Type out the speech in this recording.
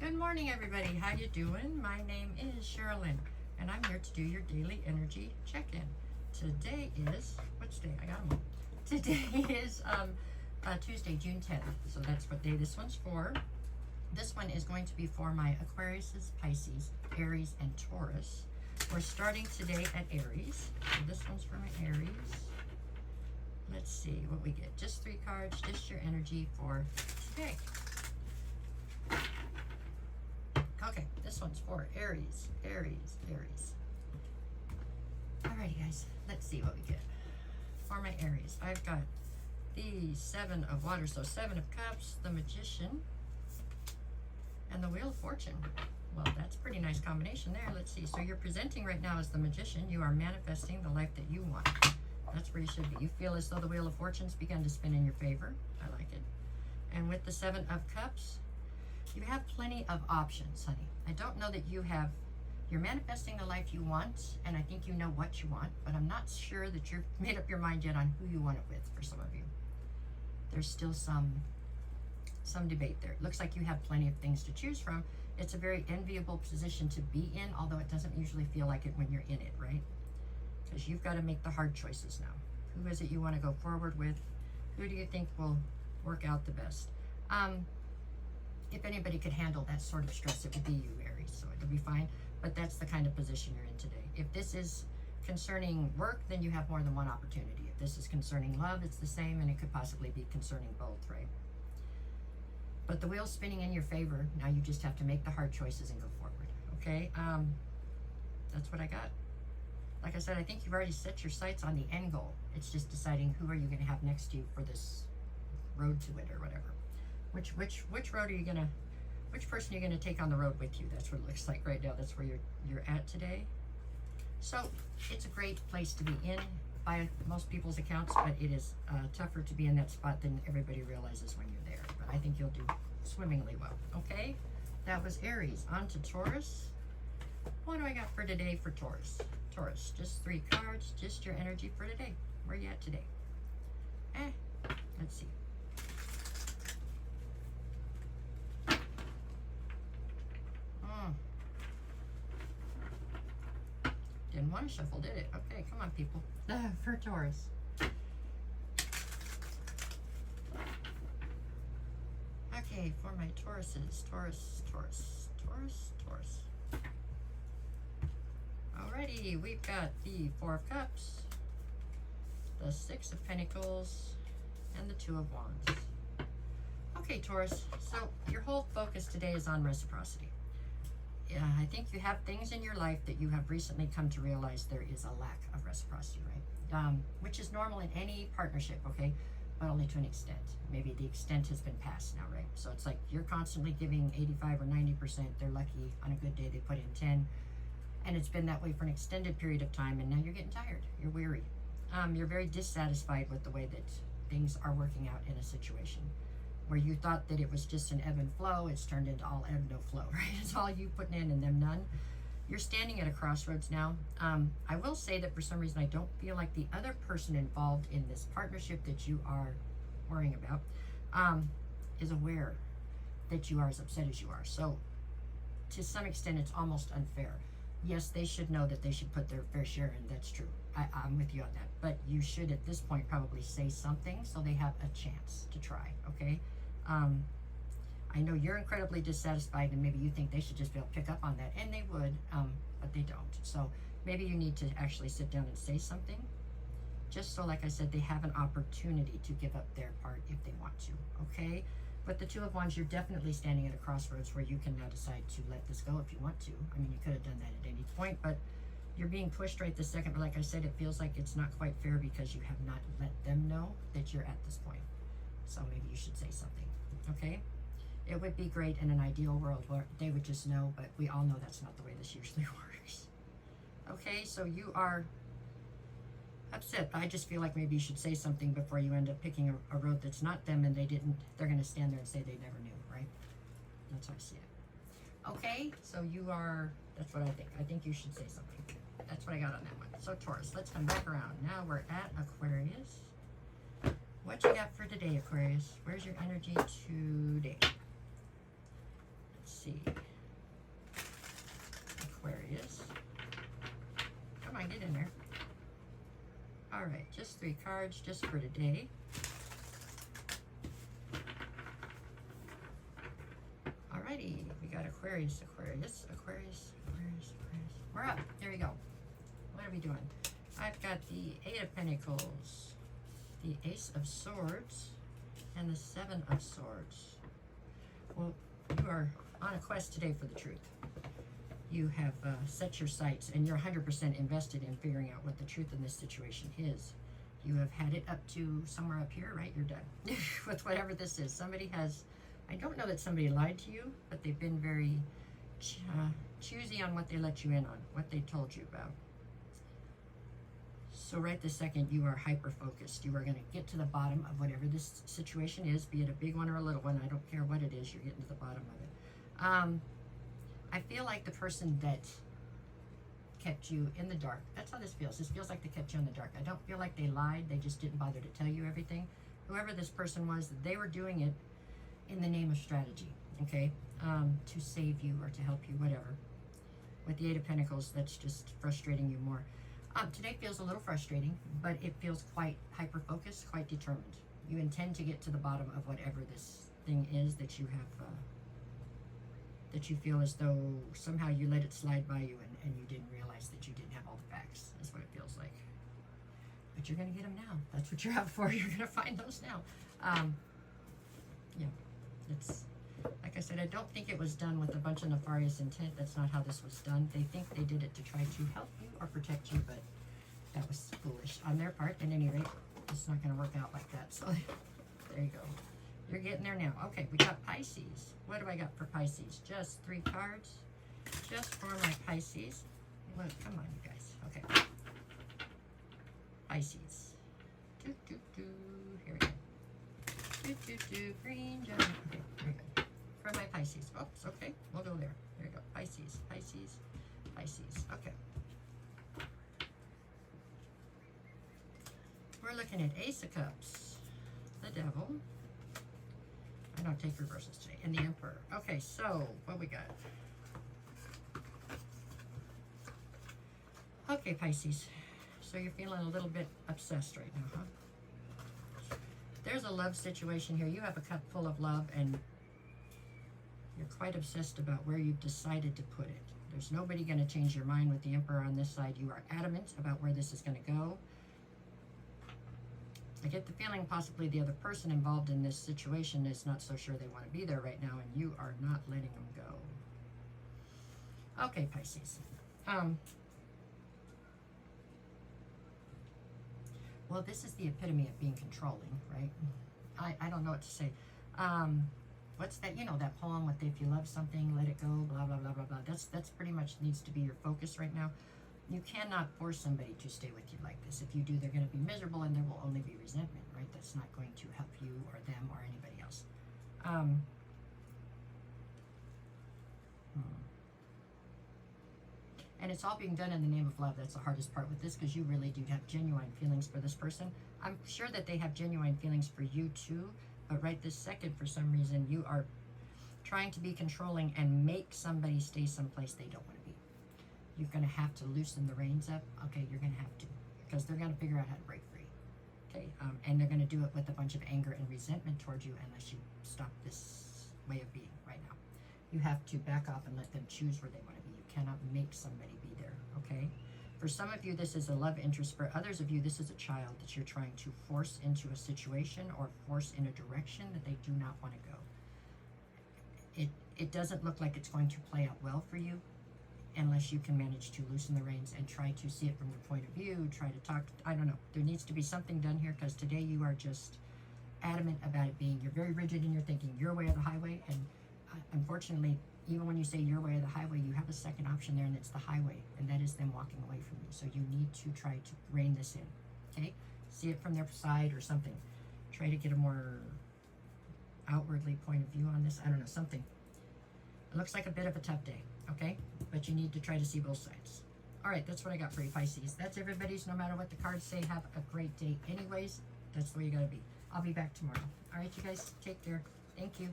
Good morning, everybody. How you doing? My name is Sherilyn, and I'm here to do your daily energy check-in. Today is, what's day? I got them all. Today is Tuesday, June 10th. So that's what day this one's for. This one is going to be for my Aquariuses, Pisces, Aries, and Taurus. We're starting today at Aries. So this one's for my Aries. Let's see what we get. Just 3 cards, just your energy for today. Okay, this one's for Aries, Aries, Aries. Alrighty, guys, let's see what we get. For my Aries, I've got the 7 of Water, so 7 of Cups, the Magician, and the Wheel of Fortune. Well, that's a pretty nice combination there. Let's see. So you're presenting right now as the Magician. You are manifesting the life that you want. That's where you should be. You feel as though the Wheel of Fortune's begun to spin in your favor. I like it. And with the 7 of Cups, you have plenty of options, honey. I don't know that you're manifesting the life you want, and I think you know what you want, but I'm not sure that you've made up your mind yet on who you want it with for some of you. There's still some debate there. It looks like you have plenty of things to choose from. It's a very enviable position to be in, although it doesn't usually feel like it when you're in it, right? Because you've got to make the hard choices now. Who is it you want to go forward with? Who do you think will work out the best? If anybody could handle that sort of stress, it would be you, Aries, so it'll be fine. But that's the kind of position you're in today. If this is concerning work, then you have more than one opportunity. If this is concerning love, it's the same, and it could possibly be concerning both, right? But the wheel's spinning in your favor. Now you just have to make the hard choices and go forward, okay? That's what I got. Like I said, I think you've already set your sights on the end goal. It's just deciding who are you going to have next to you for this road to it or whatever. Which road are you gonna, which person are you gonna take on the road with you? That's what it looks like right now. That's where you're at today. So it's a great place to be in by most people's accounts, but it is tougher to be in that spot than everybody realizes when you're there. But I think you'll do swimmingly well. Okay, that was Aries. On to Taurus. What do I got for today for Taurus? Taurus, just 3 cards, just your energy for today. Where you at today? Let's see. Didn't want to shuffle, did it? Okay, come on, people. For Taurus. Okay, for my Tauruses. Taurus. Alrighty, we've got the 4 of Cups, the 6 of Pentacles, and the 2 of Wands. Okay, Taurus, so your whole focus today is on reciprocity. I think you have things in your life that you have recently come to realize there is a lack of reciprocity, right? Which is normal in any partnership, okay? But only to an extent. Maybe the extent has been passed now, right? So it's like you're constantly giving 85 or 90%. They're lucky. On a good day, they put in 10. And it's been that way for an extended period of time, and now you're getting tired. You're weary. You're very dissatisfied with the way that things are working out in a situation. Where you thought that it was just an ebb and flow, it's turned into all ebb, no flow, right? It's all you putting in and them none. You're standing at a crossroads now. I will say that for some reason I don't feel like the other person involved in this partnership that you are worrying about is aware that you are as upset as you are. So to some extent it's almost unfair. Yes, they should know that they should put their fair share in. That's true. I'm with you on that. But you should at this point probably say something so they have a chance to try, okay? I know you're incredibly dissatisfied and maybe you think they should just be able to pick up on that, and they would, but they don't. So maybe you need to actually sit down and say something, just so, like I said, they have an opportunity to give up their part if they want to, okay? But the 2 of Wands, you're definitely standing at a crossroads where you can now decide to let this go if you want to. I mean, you could have done that at any point, but you're being pushed right this second. But like I said, it feels like it's not quite fair because you have not let them know that you're at this point. So maybe you should say something, okay? It would be great in an ideal world where they would just know, but we all know that's not the way this usually works. Okay, so you are upset. I just feel like maybe you should say something before you end up picking a road that's not them, and they're going to stand there and say they never knew, right? That's how I see it. Okay, so that's what I think. I think you should say something. That's what I got on that one. So Taurus, let's come back around. Now we're at Aquarius. What you got for today, Aquarius? Where's your energy today? Let's see. right, just 3 cards just for today. Alrighty, we got Aquarius. We're up. There we go. What are we doing? I've got the 8 of Pentacles, the Ace of Swords, and the 7 of Swords. Well, you are on a quest today for the truth. You have set your sights, and you're 100% invested in figuring out what the truth in this situation is. You have had it up to somewhere up here, right? You're done with whatever this is. Somebody has, I don't know that somebody lied to you, but they've been very choosy on what they let you in on, what they told you about. So right this second, you are hyper-focused. You are going to get to the bottom of whatever this situation is, be it a big one or a little one. I don't care what it is, you're getting to the bottom of it. I feel like the person that kept you in the dark, that's how this feels. This feels like they kept you in the dark. I don't feel like they lied. They just didn't bother to tell you everything. Whoever this person was, they were doing it in the name of strategy, okay? To save you or to help you, whatever. With the 8 of Pentacles, that's just frustrating you more. Today feels a little frustrating, but it feels quite hyper-focused, quite determined. You intend to get to the bottom of whatever this thing is that you have, that you feel as though somehow you let it slide by you and you didn't realize that you didn't have all the facts. That's what it feels like. But you're going to get them now. That's what you're out for. You're going to find those now. Yeah, it's, like I said, I don't think it was done with a bunch of nefarious intent. That's not how this was done. They think they did it to try to help you or protect you, but that was foolish on their part. At any rate, it's not going to work out like that. So there you go. You're getting there now. Okay, we got Pisces. What do I got for Pisces? Just 3 cards. Just for my Pisces. Look, come on, you guys. Okay. Pisces. Here we go. Green gem. Okay, very good. For my Pisces. Oops, okay. We'll go there. There you go. Pisces. Okay. We're looking at Ace of Cups, the Devil. I don't take reversals today. And the Emperor. Okay, so what we got? Okay, Pisces. So you're feeling a little bit obsessed right now, huh? There's a love situation here. You have a cup full of love, and you're quite obsessed about where you've decided to put it. There's nobody going to change your mind with the Emperor on this side. You are adamant about where this is going to go. I get the feeling possibly the other person involved in this situation is not so sure they want to be there right now, and you are not letting them go. Okay, Pisces. Well, this is the epitome of being controlling, right? I don't know what to say. What's that, you know, that poem with if you love something, let it go, blah, blah, blah, blah, blah. That's pretty much needs to be your focus right now. You cannot force somebody to stay with you like this. If you do, they're going to be miserable and there will only be resentment, right? That's not going to help you or them or anybody else. And it's all being done in the name of love. That's the hardest part with this, because you really do have genuine feelings for this person. I'm sure that they have genuine feelings for you too, but right this second, for some reason, you are trying to be controlling and make somebody stay someplace they don't want to be. You're going to have to loosen the reins up. Okay, you're going to have to, because they're going to figure out how to break free. Okay, and they're going to do it with a bunch of anger and resentment towards you unless you stop this way of being right now. You have to back off and let them choose where they want to be. You cannot make somebody be there, okay? For some of you, this is a love interest. For others of you, this is a child that you're trying to force into a situation or force in a direction that they do not want to go. It doesn't look like it's going to play out well for you unless you can manage to loosen the reins and try to see it from their point of view, try to talk, I don't know. There needs to be something done here, because today you are just adamant about it being, you're very rigid in your thinking, your way or the highway, and unfortunately, even when you say your way or the highway, you have a second option there, and it's the highway, and that is them walking away from you. So you need to try to rein this in, okay? See it from their side or something. Try to get a more outwardly point of view on this. I don't know, something. It looks like a bit of a tough day, okay? But you need to try to see both sides. All right, that's what I got for you, Pisces. That's everybody's. No matter what the cards say, have a great day. Anyways, that's the way you got to be. I'll be back tomorrow. All right, you guys, take care. Thank you.